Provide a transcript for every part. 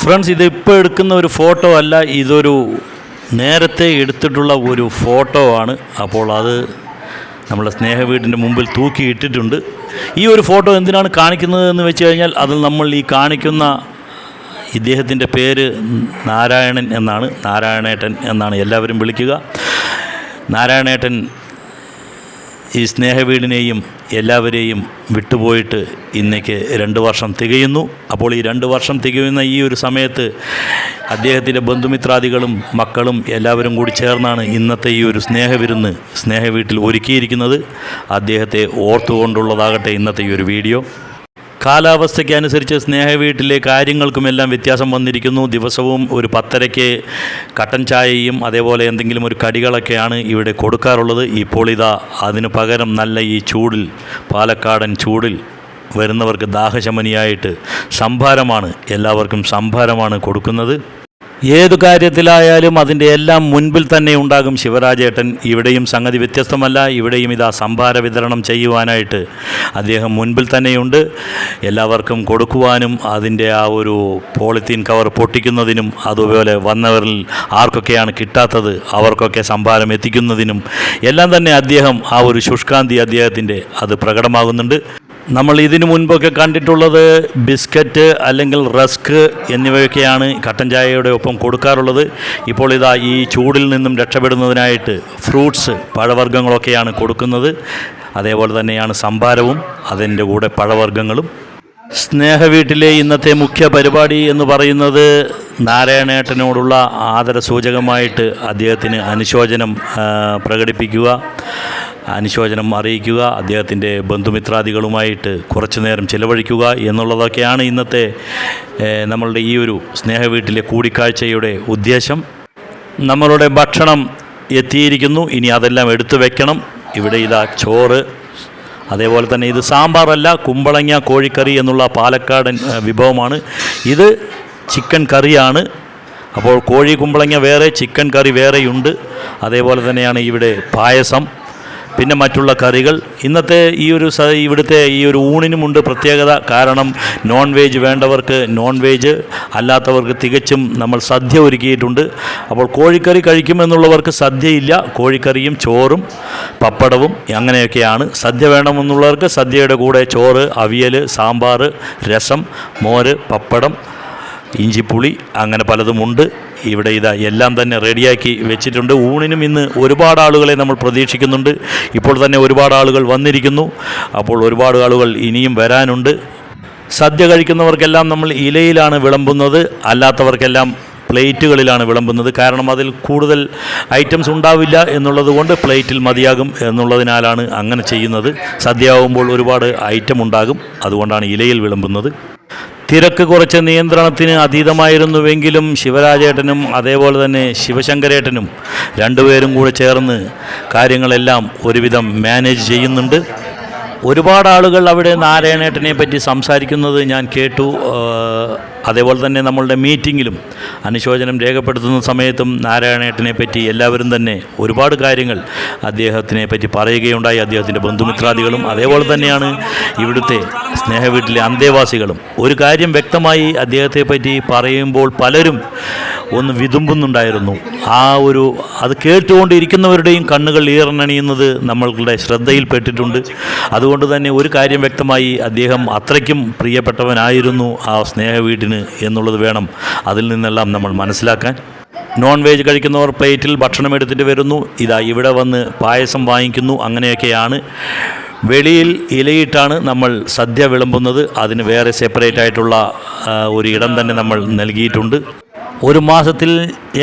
Friends, ഇതിപ്പോൾ എടുക്കുന്ന ഒരു ഫോട്ടോ അല്ല, ഇതൊരു നേരത്തെ എടുത്തിട്ടുള്ള ഒരു ഫോട്ടോ ആണ്. അപ്പോൾ അത് നമ്മളെ സ്നേഹ വീടിൻ്റെ മുമ്പിൽ തൂക്കിയിട്ടിട്ടുണ്ട്. ഈ ഒരു ഫോട്ടോ എന്തിനാണ് കാണിക്കുന്നത് എന്ന് വെച്ച് കഴിഞ്ഞാൽ, അതിൽ നമ്മൾ ഈ കാണിക്കുന്ന ഇദ്ദേഹത്തിൻ്റെ പേര് നാരായണൻ എന്നാണ്, നാരായണേട്ടൻ എന്നാണ് എല്ലാവരും വിളിക്കുക. നാരായണേട്ടൻ ഈ സ്നേഹ വീടിനെയും എല്ലാവരെയും വിട്ടുപോയിട്ട് ഇന്നേക്ക് 2 വർഷം തികയുന്നു. അപ്പോൾ ഈ 2 വർഷം തികയുന്ന ഈ ഒരു സമയത്ത് അദ്ദേഹത്തിൻ്റെ ബന്ധുമിത്രാദികളും മക്കളും എല്ലാവരും കൂടി ചേർന്നാണ് ഇന്നത്തെ ഈ ഒരു സ്നേഹവിരുന്ന് സ്നേഹ വീട്ടിൽ ഒരുക്കിയിരിക്കുന്നത്. അദ്ദേഹത്തെ ഓർത്തുകൊണ്ടുള്ളതാകട്ടെ ഇന്നത്തെ ഈ ഒരു വീഡിയോ. കാലാവസ്ഥയ്ക്ക് അനുസരിച്ച് സ്നേഹ വീട്ടിലെ കാര്യങ്ങൾക്കുമെല്ലാം വ്യത്യാസം വന്നിരിക്കുന്നു. ദിവസവും ഒരു 10:30 കട്ടൻ ചായയും അതേപോലെ എന്തെങ്കിലും ഒരു കടികളൊക്കെയാണ് ഇവിടെ കൊടുക്കാറുള്ളത്. ഇപ്പോൾ ഇതാ അതിനു പകരം നല്ല ഈ ചൂടിൽ, പാലക്കാടൻ ചൂടിൽ വരുന്നവർക്ക് ദാഹശമനിയായിട്ട് സംഭാരമാണ്, എല്ലാവർക്കും സംഭാരമാണ് കൊടുക്കുന്നത്. ഏതു കാര്യത്തിലായാലും അതിൻ്റെ എല്ലാം മുൻപിൽ തന്നെ ഉണ്ടാകും ശിവരാജേട്ടൻ. ഇവിടെയും സംഗതി വ്യത്യസ്തമല്ല. ഇവിടെയും ഇതാ സംഭാര വിതരണം ചെയ്യുവാനായിട്ട് അദ്ദേഹം മുൻപിൽ തന്നെയുണ്ട്. എല്ലാവർക്കും കൊടുക്കുവാനും അതിൻ്റെ ആ ഒരു പോളിത്തീൻ കവർ പൊട്ടിക്കുന്നതിനും അതുപോലെ വന്നവരിൽ ആർക്കൊക്കെയാണ് കിട്ടാത്തത് അവർക്കൊക്കെ സംഭാരം എത്തിക്കുന്നതിനും എല്ലാം തന്നെ അദ്ദേഹം ആ ഒരു ശുഷ്കാന്തി അദ്ദേഹത്തിൻ്റെ അത് പ്രകടമാകുന്നുണ്ട്. നമ്മൾ ഇതിനു മുൻപൊക്കെ കണ്ടിട്ടുള്ളത് ബിസ്ക്കറ്റ് അല്ലെങ്കിൽ റസ്ക് എന്നിവയൊക്കെയാണ് കട്ടൻ ചായയുടെ ഒപ്പം കൊടുക്കാറുള്ളത്. ഇപ്പോൾ ഇതാ ഈ ചൂടിൽ നിന്നും രക്ഷപ്പെടുന്നതിനായിട്ട് ഫ്രൂട്ട്സ്, പഴവർഗ്ഗങ്ങളൊക്കെയാണ് കൊടുക്കുന്നത്. അതേപോലെ തന്നെയാണ് സംഭാരവും, അതിൻ്റെ കൂടെ പഴവർഗ്ഗങ്ങളും. സ്നേഹ വീട്ടിലെ ഇന്നത്തെ മുഖ്യ പരിപാടി എന്ന് പറയുന്നത് നാരായണേട്ടനോടുള്ള ആദരസൂചകമായിട്ട് അദ്ദേഹത്തിന് അനുശോചനം പ്രകടിപ്പിക്കുക, അനുശോചനം അറിയിക്കുക, അദ്ദേഹത്തിൻ്റെ ബന്ധുമിത്രാദികളുമായിട്ട് കുറച്ചു നേരം ചിലവഴിക്കുക എന്നുള്ളതൊക്കെയാണ് ഇന്നത്തെ നമ്മളുടെ ഈ ഒരു സ്നേഹ വീട്ടിലെ കൂടിക്കാഴ്ചയുടെ ഉദ്ദേശം. നമ്മളുടെ ഭക്ഷണം എത്തിയിരിക്കുന്നു, ഇനി അതെല്ലാം എടുത്തു വെക്കണം. ഇവിടെ ഇതാ ചോറ്, അതേപോലെ തന്നെ ഇത് സാമ്പാറല്ല, കുമ്പളങ്ങ കോഴിക്കറി എന്നുള്ള പാലക്കാടൻ വിഭവമാണ്. ഇത് ചിക്കൻ കറിയാണ്. അപ്പോൾ കോഴി കുമ്പളങ്ങ വേറെ, ചിക്കൻ കറി വേറെയുണ്ട്. അതേപോലെ തന്നെയാണ് ഇവിടെ പായസം, പിന്നെ മറ്റുള്ള കറികൾ. ഇന്നത്തെ ഇവിടുത്തെ ഈ ഒരു ഊണിനുമുണ്ട് പ്രത്യേകത. കാരണം നോൺ വെജ് വേണ്ടവർക്ക് നോൺ വെജ്, അല്ലാത്തവർക്ക് തികച്ചും നമ്മൾ സദ്യ ഒരുക്കിയിട്ടുണ്ട്. അപ്പോൾ കോഴിക്കറി കഴിക്കുമെന്നുള്ളവർക്ക് സദ്യയില്ല, കോഴിക്കറിയും ചോറും പപ്പടവും അങ്ങനെയൊക്കെയാണ്. സദ്യ വേണമെന്നുള്ളവർക്ക് സദ്യയുടെ കൂടെ ചോറ്, അവിയൽ, സാമ്പാർ, രസം, മോര്, പപ്പടം, ഇഞ്ചിപ്പുളി അങ്ങനെ പലതുമുണ്ട്. ഇവിടെ ഇതാ എല്ലാം തന്നെ റെഡിയാക്കി വെച്ചിട്ടുണ്ട്. ഊണിനും ഇന്ന് ഒരുപാട് ആളുകളെ നമ്മൾ പ്രതീക്ഷിക്കുന്നുണ്ട്. ഇപ്പോൾ തന്നെ ഒരുപാട് ആളുകൾ വന്നിരിക്കുന്നു. അപ്പോൾ ഒരുപാട് ആളുകൾ ഇനിയും വരാനുണ്ട്. സദ്യ കഴിക്കുന്നവർക്കെല്ലാം നമ്മൾ ഇലയിലാണ് വിളമ്പുന്നത്, അല്ലാത്തവർക്കെല്ലാം പ്ലേറ്റുകളിലാണ് വിളമ്പുന്നത്. കാരണം അതിൽ കൂടുതൽ ഐറ്റംസ് ഉണ്ടാവില്ല എന്നുള്ളത് കൊണ്ട് പ്ലേറ്റിൽ മതിയാകും എന്നുള്ളതിനാലാണ് അങ്ങനെ ചെയ്യുന്നത്. സദ്യ ആകുമ്പോൾ ഒരുപാട് ഐറ്റം ഉണ്ടാകും, അതുകൊണ്ടാണ് ഇലയിൽ വിളമ്പുന്നത്. തിരക്ക് കുറച്ച് നിയന്ത്രണത്തിന് അതീതമായിരുന്നുവെങ്കിലും ശിവരാജേട്ടനും അതേപോലെ തന്നെ ശിവശങ്കരേട്ടനും രണ്ടുപേരും കൂടെ ചേർന്ന് കാര്യങ്ങളെല്ലാം ഒരുവിധം മാനേജ് ചെയ്യുന്നുണ്ട്. ഒരുപാട് ആളുകൾ അവിടെ നാരായണേട്ടനെ പറ്റി സംസാരിക്കുന്നത് ഞാൻ കേട്ടു. അതേപോലെ തന്നെ നമ്മളുടെ മീറ്റിങ്ങിലും അനുശോചനം രേഖപ്പെടുത്തുന്ന സമയത്തും നാരായണേട്ടനെ പറ്റി എല്ലാവരും തന്നെ ഒരുപാട് കാര്യങ്ങൾ അദ്ദേഹത്തിനെ പറ്റി പറയുകയുണ്ടായി. അദ്ദേഹത്തിൻ്റെ ബന്ധുമിത്രാദികളും അതേപോലെ തന്നെയാണ് ഇവിടുത്തെ സ്നേഹ വീട്ടിലെ അന്തേവാസികളും. ഒരു കാര്യം വ്യക്തമായി അദ്ദേഹത്തെ പറ്റി പറയുമ്പോൾ പലരും ഒന്ന് വിതുമ്പുന്നുണ്ടായിരുന്നു. അത് കേട്ടുകൊണ്ടിരിക്കുന്നവരുടെയും കണ്ണുകൾ ഈറനണിയുന്നത് നമ്മളുടെ ശ്രദ്ധയിൽപ്പെട്ടിട്ടുണ്ട്. അതുകൊണ്ട് തന്നെ ഒരു കാര്യം വ്യക്തമായി, അദ്ദേഹം അത്രയ്ക്കും പ്രിയപ്പെട്ടവനായിരുന്നു ആ സ്നേഹ വീടിന് എന്നുള്ളത് വേണം അതിൽ നിന്നെല്ലാം നമ്മൾ മനസ്സിലാക്കാൻ. നോൺ വെജ് കഴിക്കുന്നവർ പ്ലേറ്റിൽ ഭക്ഷണം എടുത്തിട്ട് വരുന്നു. ഇതാ ഇവിടെ വന്ന് പായസം വാങ്ങിക്കുന്നു. അങ്ങനെയൊക്കെയാണ്. വെളിയിൽ ഇലയിട്ടാണ് നമ്മൾ സദ്യ വിളമ്പുന്നത്. അതിന് വേറെ സെപ്പറേറ്റ് ആയിട്ടുള്ള ഒരു ഇടം തന്നെ നമ്മൾ നൽകിയിട്ടുണ്ട്. ഒരു മാസത്തിൽ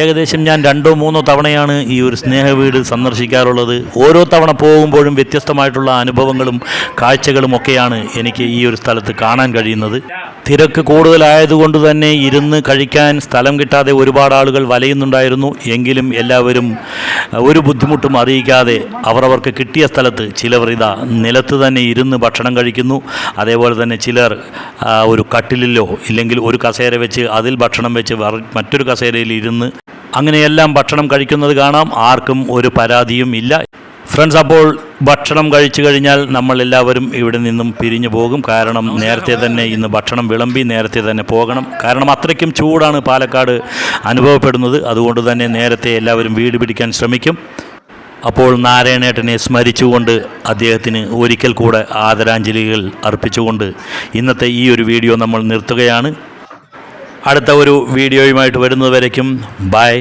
ഏകദേശം ഞാൻ 2-3 തവണയാണ് ഈ ഒരു സ്നേഹ വീട് സന്ദർശിക്കാറുള്ളത്. ഓരോ തവണ പോകുമ്പോഴും വ്യത്യസ്തമായിട്ടുള്ള അനുഭവങ്ങളും കാഴ്ചകളും ഒക്കെയാണ് എനിക്ക് ഈ ഒരു സ്ഥലത്ത് കാണാൻ കഴിയുന്നത്. തിരക്ക് കൂടുതലായതുകൊണ്ട് തന്നെ ഇരുന്ന് കഴിക്കാൻ സ്ഥലം കിട്ടാതെ ഒരുപാട് ആളുകൾ വലയുന്നുണ്ടായിരുന്നു. എങ്കിലും എല്ലാവരും ഒരു ബുദ്ധിമുട്ടും അറിയിക്കാതെ അവരവർക്ക് കിട്ടിയ സ്ഥലത്ത് ചിലവർ ഇതാ നിലത്ത് തന്നെ ഇരുന്ന് ഭക്ഷണം കഴിക്കുന്നു. അതേപോലെ തന്നെ ചിലർ ഒരു കട്ടിലിലോ ഇല്ലെങ്കിൽ ഒരു കസേര വെച്ച് അതിൽ ഭക്ഷണം വെച്ച് മറ്റൊരു കസേരയിൽ ഇരുന്ന് അങ്ങനെയെല്ലാം ഭക്ഷണം കഴിക്കുന്നത് കാണാം. ആർക്കും ഒരു പരാതിയും ഇല്ല. ഫ്രണ്ട്സ്, അപ്പോൾ ഭക്ഷണം കഴിച്ചു കഴിഞ്ഞാൽ നമ്മളെല്ലാവരും ഇവിടെ നിന്നും പിരിഞ്ഞു പോകും. കാരണം നേരത്തെ തന്നെ ഇന്ന് ഭക്ഷണം വിളമ്പി നേരത്തെ തന്നെ പോകണം. കാരണം അത്രയ്ക്കും ചൂടാണ് പാലക്കാട് അനുഭവപ്പെടുന്നത്. അതുകൊണ്ട് തന്നെ നേരത്തെ എല്ലാവരും വീട് പിടിക്കാൻ ശ്രമിക്കും. അപ്പോൾ നാരായണേട്ടനെ സ്മരിച്ചുകൊണ്ട് അദ്ദേഹത്തിന് ഒരിക്കൽ കൂടെ ആദരാഞ്ജലികൾ അർപ്പിച്ചുകൊണ്ട് ഇന്നത്തെ ഈ ഒരു വീഡിയോ നമ്മൾ നിർത്തുകയാണ്. അടുത്ത ഒരു വീഡിയോയുമായിട്ട് വരുന്നതുവരേക്കും ബൈ.